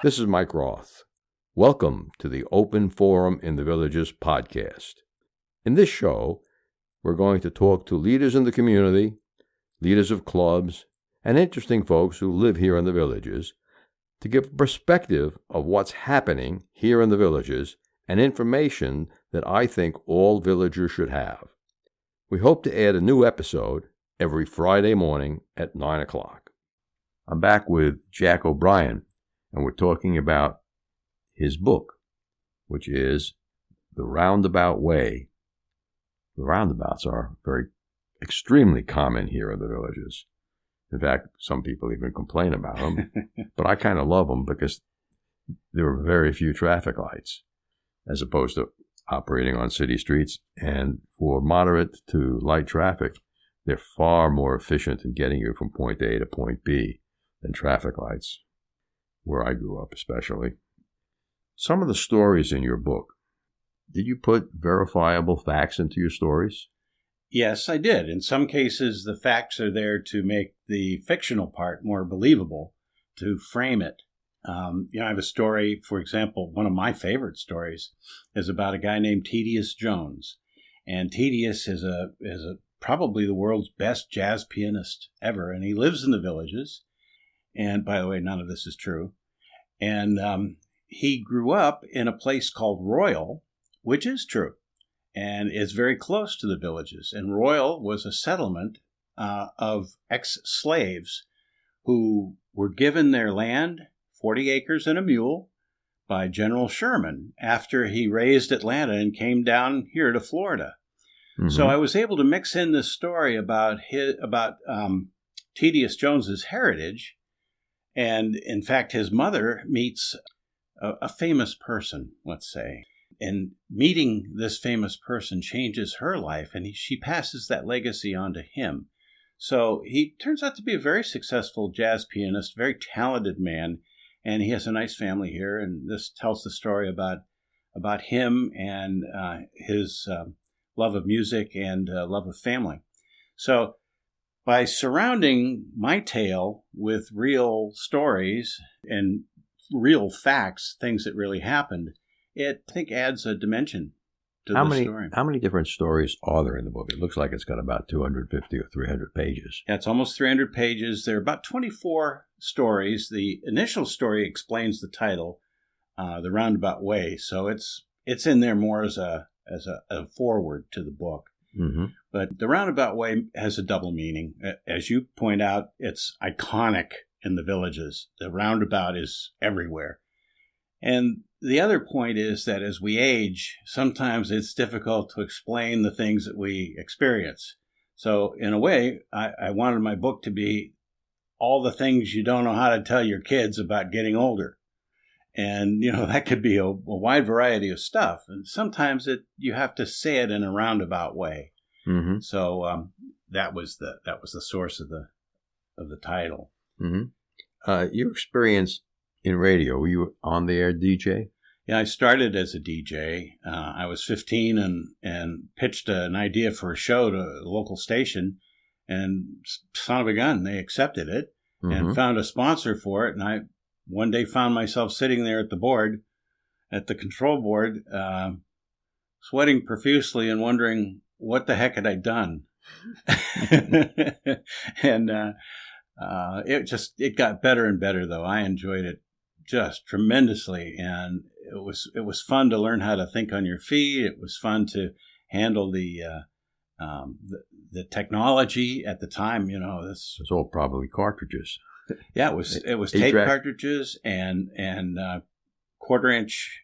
This is Mike Roth. Welcome to the Open Forum in the Villages podcast. In this show, we're going to talk to leaders in the community, leaders of clubs, and interesting folks who live here in the villages to give a perspective of what's happening here in the villages and information that I think all villagers should have. We hope to add a new episode every Friday morning at 9 o'clock. I'm back with Jack O'Brien, and we're talking about his book, which is The Roundabout Way. The roundabouts are extremely common here in the villages. In fact, some people even complain about them, but I kind of love them because there are very few traffic lights as opposed to operating on city streets. And for moderate to light traffic, they're far more efficient in getting you from point A to point B than traffic lights, where I grew up especially. Some of the stories in your book, did you put verifiable facts into your stories? Yes, I did. In some cases, the facts are there to make the fictional part more believable, to frame it. I have a story, for example, one of my favorite stories is about a guy named Tedious Jones. And Tedious is probably the world's best jazz pianist ever, and he lives in the villages. And by the way, none of this is true. And he grew up in a place called Royal, which is true, and is very close to the villages. And Royal was a settlement of ex-slaves who were given their land, 40 acres and a mule, by General Sherman after he raised Atlanta and came down here to Florida. Mm-hmm. So I was able to mix in this story about Tedious Jones's heritage. And in fact, his mother meets a famous person, let's say. And meeting this famous person changes her life, and she passes that legacy on to him. So he turns out to be a very successful jazz pianist, very talented man, and he has a nice family here. And this tells the story about him and his love of music and love of family. So by surrounding my tale with real stories and real facts, things that really happened, it, I think, adds a dimension to the story. How many different stories are there in the book? It looks like it's got about 250 or 300 pages. Yeah, it's almost 300 pages. There are about 24 stories. The initial story explains the title, The Roundabout Way, so it's in there more as a foreword to the book. Mm-hmm. But The Roundabout Way has a double meaning. As you point out, it's iconic in the villages. The roundabout is everywhere. And the other point is that as we age, sometimes it's difficult to explain the things that we experience. So in a way, I wanted my book to be all the things you don't know how to tell your kids about getting older. And, that could be a wide variety of stuff. And sometimes you have to say it in a roundabout way. Mm-hmm. So that was the source of the title. Mm-hmm. Your experience in radio, were you on the air DJ? Yeah, I started as a DJ. I was 15 and pitched an idea for a show to a local station, and son of a gun, they accepted it and found a sponsor for it. And I one day found myself sitting there at the control board, sweating profusely and wondering what the heck had I done. And it got better and better, though. I enjoyed it just tremendously, and it was fun to learn how to think on your feet. It was fun to handle the technology at the time. This was all probably cartridges. Yeah, it was tape cartridges and quarter-inch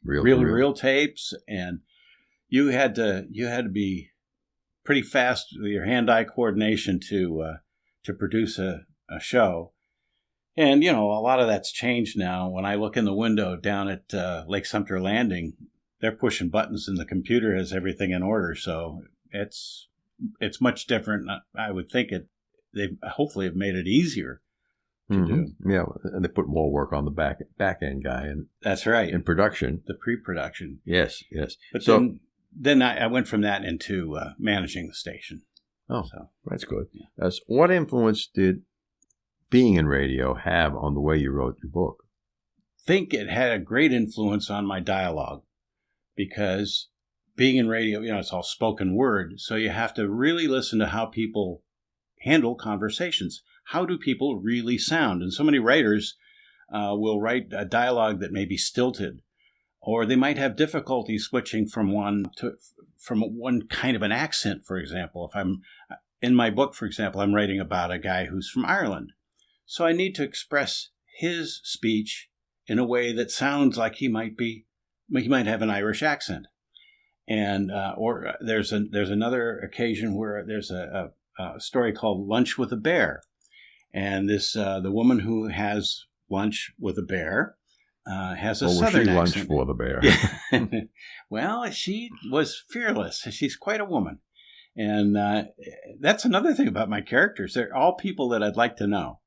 reel tapes, and you had to be pretty fast with your hand-eye coordination to produce a show. And, a lot of that's changed now. When I look in the window down at Lake Sumter Landing, they're pushing buttons and the computer has everything in order. So it's much different. I would think they hopefully have made it easier to do. Yeah, and they put more work on the back end guy. And that's right. In production. The pre-production. Yes. But then I went from that into managing the station. Oh, so that's good. Yeah. So what influence did being in radio have on the way you wrote your book? think it had a great influence on my dialogue, because being in radio, it's all spoken word. So you have to really listen to how people handle conversations. How do people really sound? And so many writers will write a dialogue that may be stilted, or they might have difficulty switching from one kind of an accent, for example. If I'm in my book, for example, I'm writing about a guy who's from Ireland. So I need to express his speech in a way that sounds like he might have an Irish accent. And or there's another occasion where there's a story called Lunch with a Bear. And the woman who has lunch with a bear has a southern accent. Was she lunch for the bear? Yeah. Well, she was fearless. She's quite a woman. And that's another thing about my characters. They're all people that I'd like to know.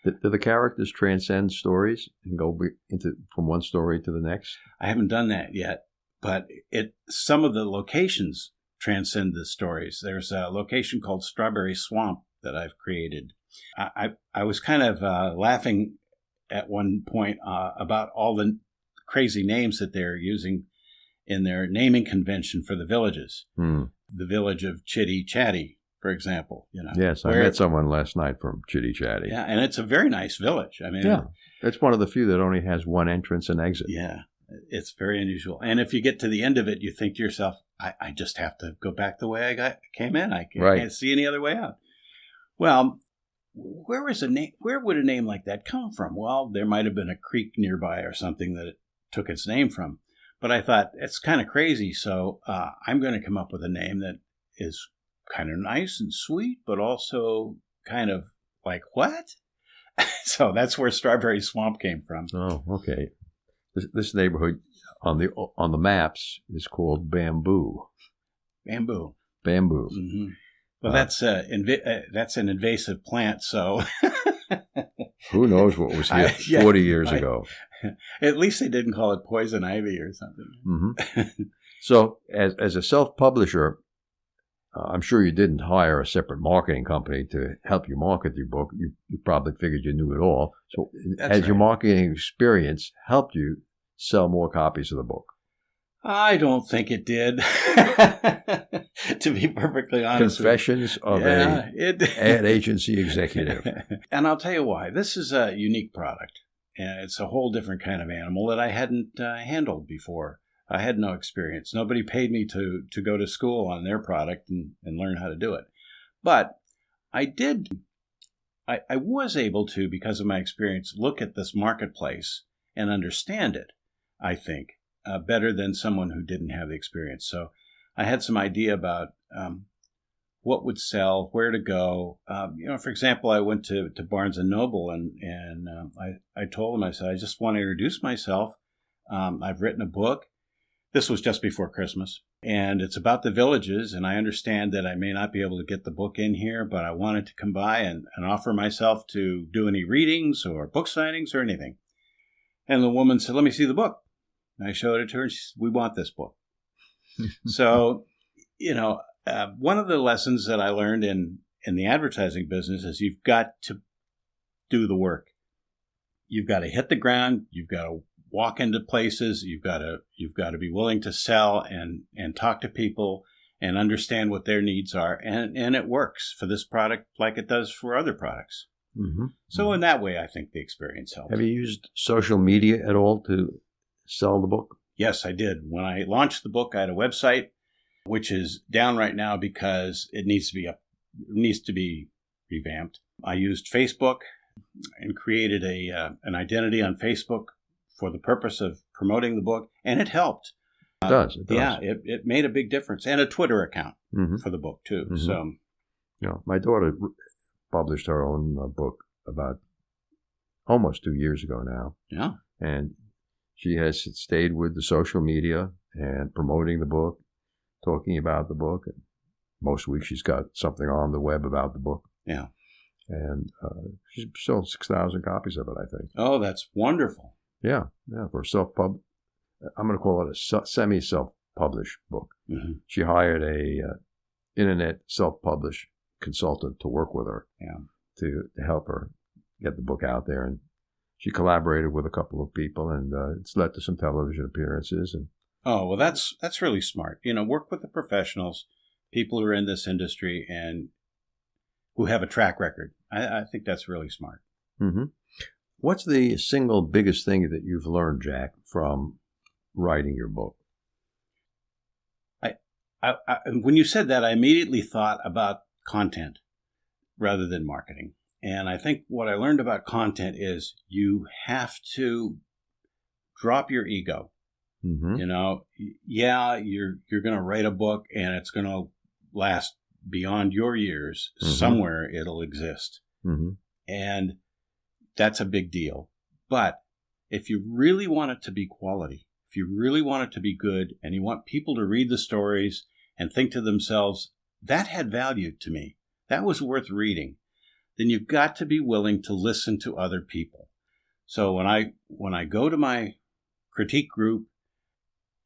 Do the characters transcend stories and go from one story to the next? I haven't done that yet, but some of the locations transcend the stories. There's a location called Strawberry Swamp that I've created. I was kind of laughing at one point about all the crazy names that they're using in their naming convention for the villages. The village of Chitty Chatty, for example. Yes, I met someone last night from Chitty Chatty. Yeah, and it's a very nice village. I mean, yeah, it's one of the few that only has one entrance and exit. Yeah, it's very unusual. And if you get to the end of it, you think to yourself, I just have to go back the way I came in. I can't see any other way out. Well, where would a name like that come from? Well, there might have been a creek nearby or something that it took its name from. But I thought, it's kind of crazy, so I'm going to come up with a name that is kind of nice and sweet, but also kind of like, what? So that's where Strawberry Swamp came from. Oh, okay. This neighborhood on the maps is called Bamboo. Bamboo. Mm-hmm. Well, that's an invasive plant, so... Who knows what was here 40 years ago. At least they didn't call it poison ivy or something. Mm-hmm. So as a self-publisher, I'm sure you didn't hire a separate marketing company to help you market your book. You probably figured you knew it all. So has your marketing experience helped you sell more copies of the book? I don't think it did, to be perfectly honest. Confessions of an ad agency executive. And I'll tell you why. This is a unique product. And it's a whole different kind of animal that I hadn't handled before. I had no experience. Nobody paid me to go to school on their product and learn how to do it. But I was able to, because of my experience, look at this marketplace and understand it, I think. Better than someone who didn't have the experience. So I had some idea about what would sell, where to go. For example, I went to Barnes & Noble and I told them, I said, I just want to introduce myself. I've written a book. This was just before Christmas. And it's about the villages. And I understand that I may not be able to get the book in here, but I wanted to come by and offer myself to do any readings or book signings or anything. And the woman said, let me see the book. I showed it to her. She said, we want this book. So, one of the lessons that I learned in the advertising business is you've got to do the work. You've got to hit the ground. You've got to walk into places. You've got to be willing to sell and talk to people and understand what their needs are. And it works for this product like it does for other products. Mm-hmm. So in that way, I think the experience helped. Have you used social media at all to sell the book? Yes, I did. When I launched the book, I had a website, which is down right now because it needs to be revamped. I used Facebook and created an identity on Facebook for the purpose of promoting the book, and it helped. It does. Yeah, it made a big difference, and a Twitter account for the book too. Mm-hmm. So, my daughter published her own book about almost 2 years ago now. Yeah, and she has stayed with the social media and promoting the book, talking about the book. And most weeks she's got something on the web about the book. Yeah. And she's sold 6,000 copies of it, I think. Oh, that's wonderful. Yeah. For a I'm going to call it a semi-self-published book. Mm-hmm. She hired a internet self-published consultant to work with her to help her get the book out there. And she collaborated with a couple of people, and it's led to some television appearances. And oh, well, that's really smart. Work with the professionals, people who are in this industry and who have a track record. I think that's really smart. Mm-hmm. What's the single biggest thing that you've learned, Jack, from writing your book? When you said that, I immediately thought about content rather than marketing. And I think what I learned about content is you have to drop your ego. Mm-hmm. You're going to write a book and it's going to last beyond your years. Mm-hmm. Somewhere it'll exist. Mm-hmm. And that's a big deal. But if you really want it to be quality, if you really want it to be good, and you want people to read the stories and think to themselves, that had value to me, that was worth reading, then you've got to be willing to listen to other people. So when I go to my critique group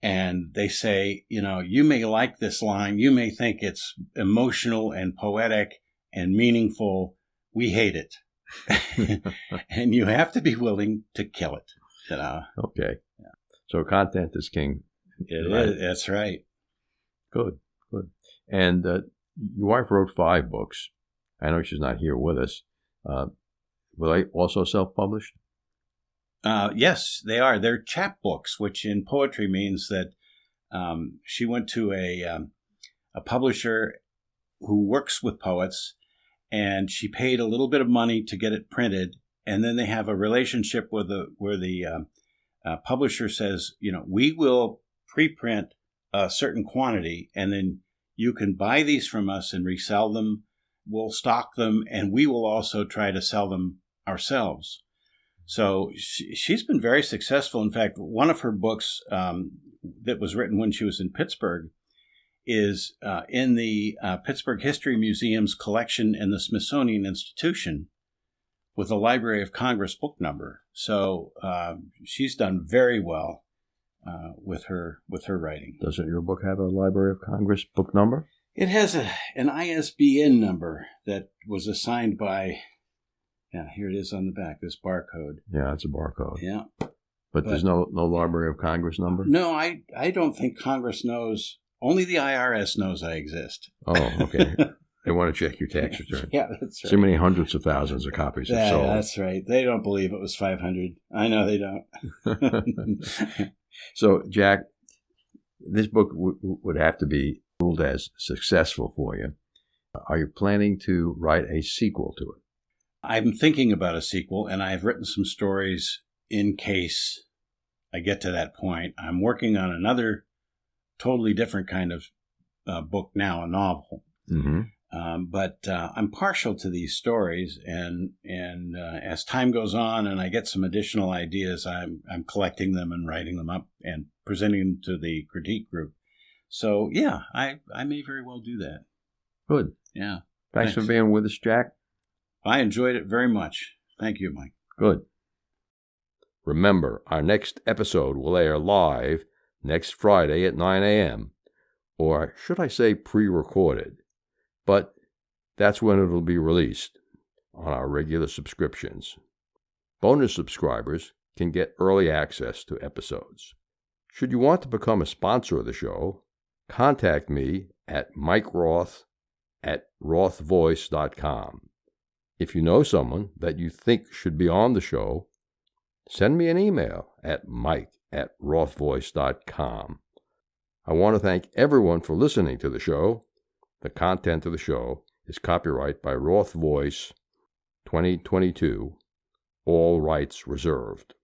and they say, you may like this line, you may think it's emotional and poetic and meaningful, we hate it. And you have to be willing to kill it. Okay. Yeah. So content is king. It is. That's right. Good. And your wife wrote 5 books. I know she's not here with us. Were they also self-published? Yes, they are. They're chapbooks, which in poetry means that she went to a publisher who works with poets, and she paid a little bit of money to get it printed. And then they have a relationship where the publisher says, we will preprint a certain quantity, and then you can buy these from us and resell them. We'll stock them, and we will also try to sell them ourselves. So she's been very successful. In fact, one of her books that was written when she was in Pittsburgh is in the Pittsburgh History Museum's collection in the Smithsonian Institution with a Library of Congress book number. So she's done very well with her writing. Doesn't your book have a Library of Congress book number? It has an ISBN number that was assigned by, here it is on the back, this barcode. Yeah, it's a barcode. Yeah. But there's no Library of Congress number? No, I don't think Congress knows. Only the IRS knows I exist. Oh, okay. They want to check your tax return. Yeah, that's right. So many hundreds of thousands of copies have sold. That's right. They don't believe it was 500. I know they don't. So, Jack, this book would have to be ruled as successful for you. Are you planning to write a sequel to it? I'm thinking about a sequel, and I've written some stories in case I get to that point. I'm working on another totally different kind of book now, a novel. Mm-hmm. But I'm partial to these stories, and as time goes on and I get some additional ideas, I'm collecting them and writing them up and presenting them to the critique group. So, yeah, I may very well do that. Good. Yeah. Thanks for being with us, Jack. I enjoyed it very much. Thank you, Mike. Good. Remember, our next episode will air live next Friday at 9 a.m., or should I say pre-recorded, but that's when it'll be released on our regular subscriptions. Bonus subscribers can get early access to episodes. Should you want to become a sponsor of the show, contact me at mikeroth@rothvoice.com. If you know someone that you think should be on the show, send me an email at mike@rothvoice.com. I want to thank everyone for listening to the show. The content of the show is copyright by Roth Voice 2022, all rights reserved.